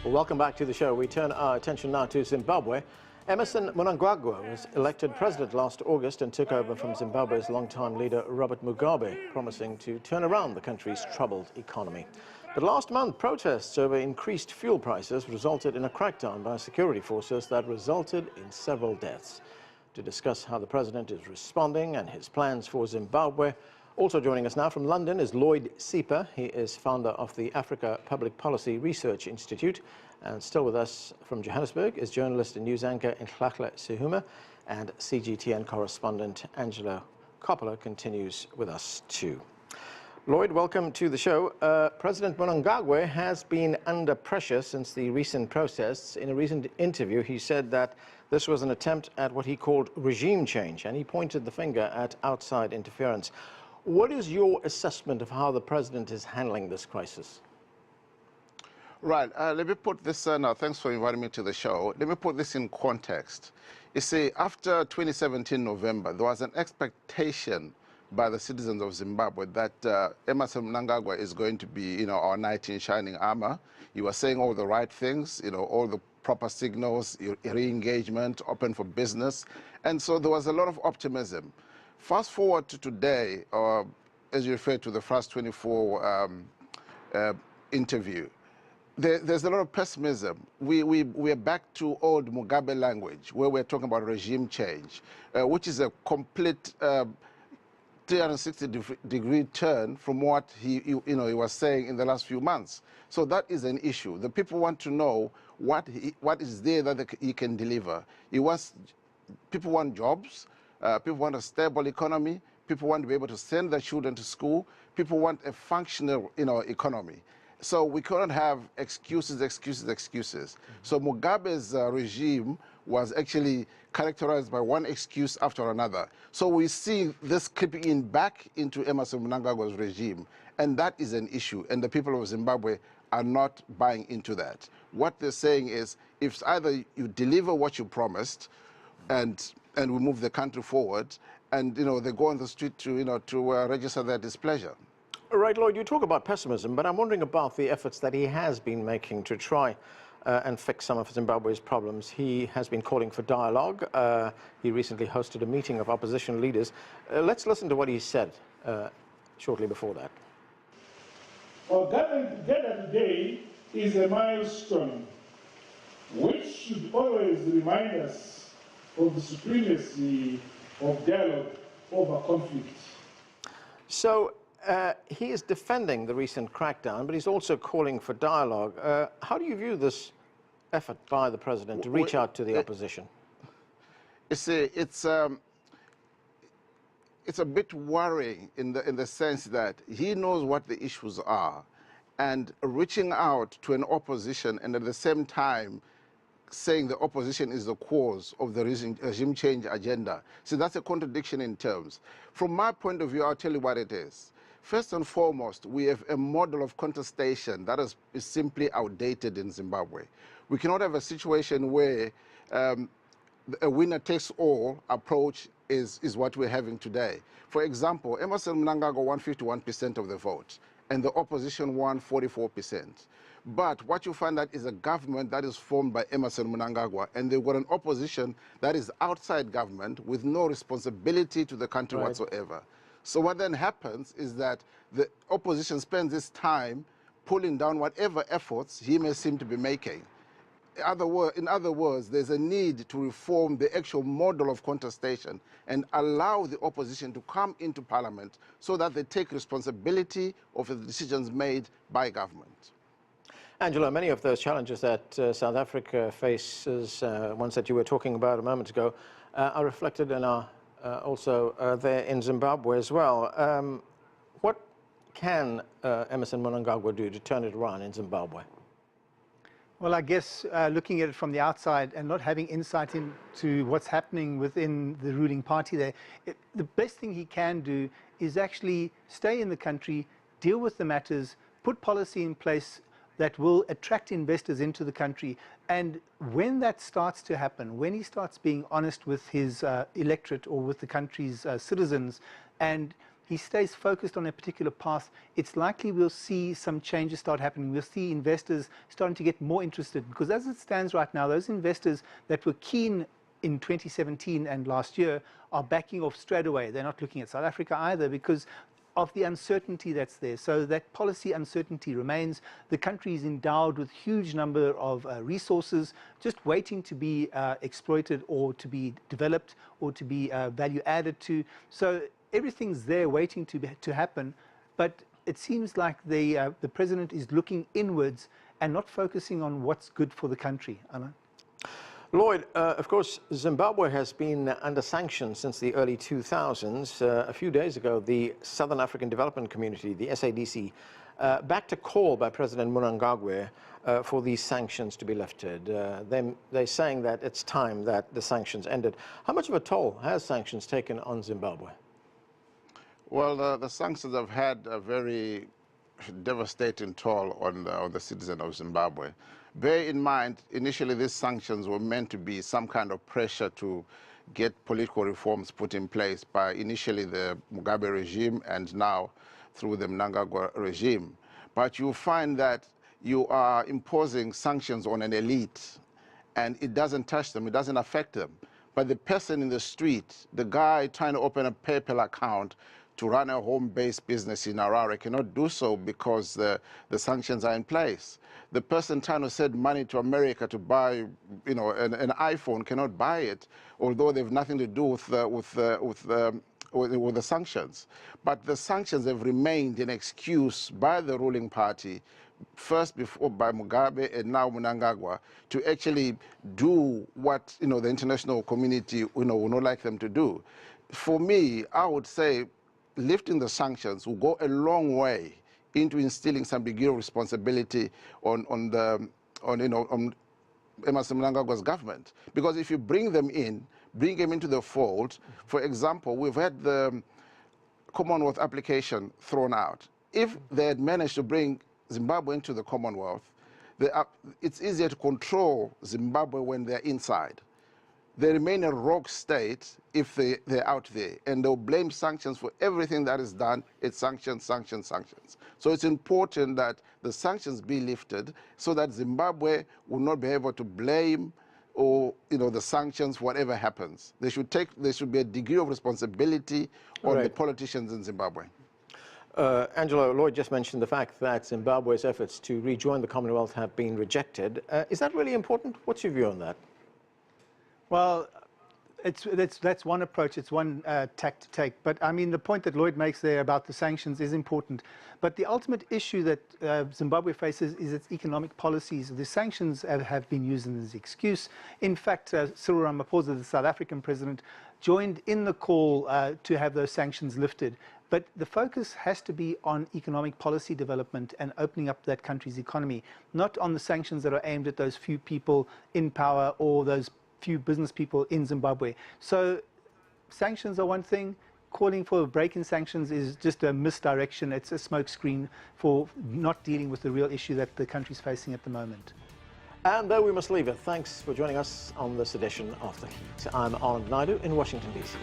Well, welcome back to the show. We turn our attention now to Zimbabwe. Emmerson Mnangagwa was elected president last August and took over from Zimbabwe's longtime leader Robert Mugabe, promising to turn around the country's troubled economy. But last month, protests over increased fuel prices resulted in a crackdown by security forces that resulted in several deaths. To discuss how the president is responding and his plans for Zimbabwe, also joining us now from London is Lloyd Sieper. He is founder of the Africa Public Policy Research Institute. And still with us from Johannesburg is journalist and news anchor Nhlanhla Sihuma, and CGTN correspondent Angelo Coppola continues with us too. Lloyd, welcome to the show. President Mnangagwa has been under pressure since the recent protests. In a recent interview, he said that this was an attempt at what he called regime change, and he pointed the finger at outside interference. What is your assessment of how the president is handling this crisis? Right. Let me put this, now thanks for inviting me to the show. Let me put this in context. You see, after 2017 November, there was an expectation by the citizens of Zimbabwe that Emmerson Mnangagwa is going to be, our knight in shining armor. He was saying all the right things, all the proper signals, re-engagement, open for business. And so there was a lot of optimism. Fast forward to today, as you referred to the Fast 24 interview, there's a lot of pessimism. We're back to old Mugabe language, where we're talking about regime change, which is a complete 360-degree turn from what he was saying in the last few months. So that is an issue. The people want to know what is there that he can deliver. People want jobs. People want a stable economy. People want to be able to send their children to school. People want a functional, economy. So we cannot have excuses. So Mugabe's regime was actually characterized by one excuse after another. So we see this creeping in back into Emmerson Mnangagwa's regime, and that is an issue. And the people of Zimbabwe are not buying into that. What they're saying is, if either you deliver what you promised, and we move the country forward, and they go on the street to register their displeasure. Right, Lloyd, you talk about pessimism, but I'm wondering about the efforts that he has been making to try and fix some of Zimbabwe's problems. He has been calling for dialogue. He recently hosted a meeting of opposition leaders. Let's listen to what he said shortly before that. Our gathering together today is a milestone which should always remind us of the supremacy of dialogue over conflict. So he is defending the recent crackdown, but he's also calling for dialogue. How do you view this effort by the president to reach out to the opposition? You see, it's a bit worrying in the sense that he knows what the issues are, and reaching out to an opposition and at the same time saying the opposition is the cause of the regime change agenda. So that's a contradiction in terms. From my point of view, I'll tell you what it is. First and foremost, we have a model of contestation that is simply outdated in Zimbabwe. We cannot have a situation where a winner-takes-all approach is what we're having today. For example, Emmerson Mnangagwa won 51% of the vote, and the opposition won 44%. But what you find that is a government that is formed by Emmerson Mnangagwa, and they've got an opposition that is outside government with no responsibility to the country whatsoever. So what then happens is that the opposition spends its time pulling down whatever efforts he may seem to be making. In other words, there's a need to reform the actual model of contestation and allow the opposition to come into parliament so that they take responsibility of the decisions made by government. Angela, many of those challenges that South Africa faces, ones that you were talking about a moment ago, are reflected in our also there in Zimbabwe as well. What can Emmerson Mnangagwa do to turn it around in Zimbabwe? Well, I guess looking at it from the outside and not having insight into what's happening within the ruling party there, the best thing he can do is actually stay in the country, deal with the matters, put policy in place that will attract investors into the country. And when that starts to happen, when he starts being honest with his electorate or with the country's citizens, and he stays focused on a particular path, it's likely we'll see some changes start happening. We'll see investors starting to get more interested, because as it stands right now, those investors that were keen in 2017 and last year are backing off straight away. They're not looking at South Africa either because of the uncertainty that's there. So that policy uncertainty remains. The country is endowed with huge number of resources just waiting to be exploited or to be developed or to be value added to. So everything's there waiting to happen, but it seems like the president is looking inwards and not focusing on what's good for the country. Anna? Lloyd, of course, Zimbabwe has been under sanctions since the early 2000s. A few days ago, the Southern African Development Community, the SADC, backed a call by President Mnangagwa for these sanctions to be lifted. They're saying that it's time that the sanctions ended. How much of a toll has sanctions taken on Zimbabwe? Well, the sanctions have had a very devastating toll on the citizen of Zimbabwe. Bear in mind, initially these sanctions were meant to be some kind of pressure to get political reforms put in place by initially the Mugabe regime and now through the Mnangagwa regime. But you find that you are imposing sanctions on an elite and it doesn't touch them, it doesn't affect them. But the person in the street, the guy trying to open a PayPal account to run a home-based business in Harare cannot do so because the sanctions are in place. The person trying to send money to America to buy, you know, an iPhone cannot buy it, although they have nothing to do with the sanctions. But the sanctions have remained an excuse by the ruling party, first before by Mugabe and now Mnangagwa, to actually do what, you know, the international community, you know, would not like them to do. For me, I would say lifting the sanctions will go a long way into instilling some degree of responsibility on Emmerson Mnangagwa's government. Because if you bring them into the fold, for example, we've had the Commonwealth application thrown out. If they had managed to bring Zimbabwe into the Commonwealth, it's easier to control Zimbabwe when they're inside. They remain a rogue state if they're out there, and they'll blame sanctions for everything that is done. It's sanctions, sanctions, sanctions. So it's important that the sanctions be lifted so that Zimbabwe will not be able to blame or, you know, the sanctions, whatever happens. There should be a degree of responsibility on the politicians in Zimbabwe. Angelo, Lloyd just mentioned the fact that Zimbabwe's efforts to rejoin the Commonwealth have been rejected. Is that really important? What's your view on that? Well, that's one approach, it's one tack to take. But I mean, the point that Lloyd makes there about the sanctions is important. But the ultimate issue that Zimbabwe faces is its economic policies. The sanctions have been used as an excuse. In fact, Cyril Ramaphosa, the South African president, joined in the call to have those sanctions lifted. But the focus has to be on economic policy development and opening up that country's economy, not on the sanctions that are aimed at those few people in power or those few business people in Zimbabwe. So sanctions are one thing. Calling for a break in sanctions is just a misdirection. It's a smokescreen for not dealing with the real issue that the country's facing at the moment. And there we must leave it. Thanks for joining us on this edition of The Heat. I'm Anand Naidu in Washington, D.C.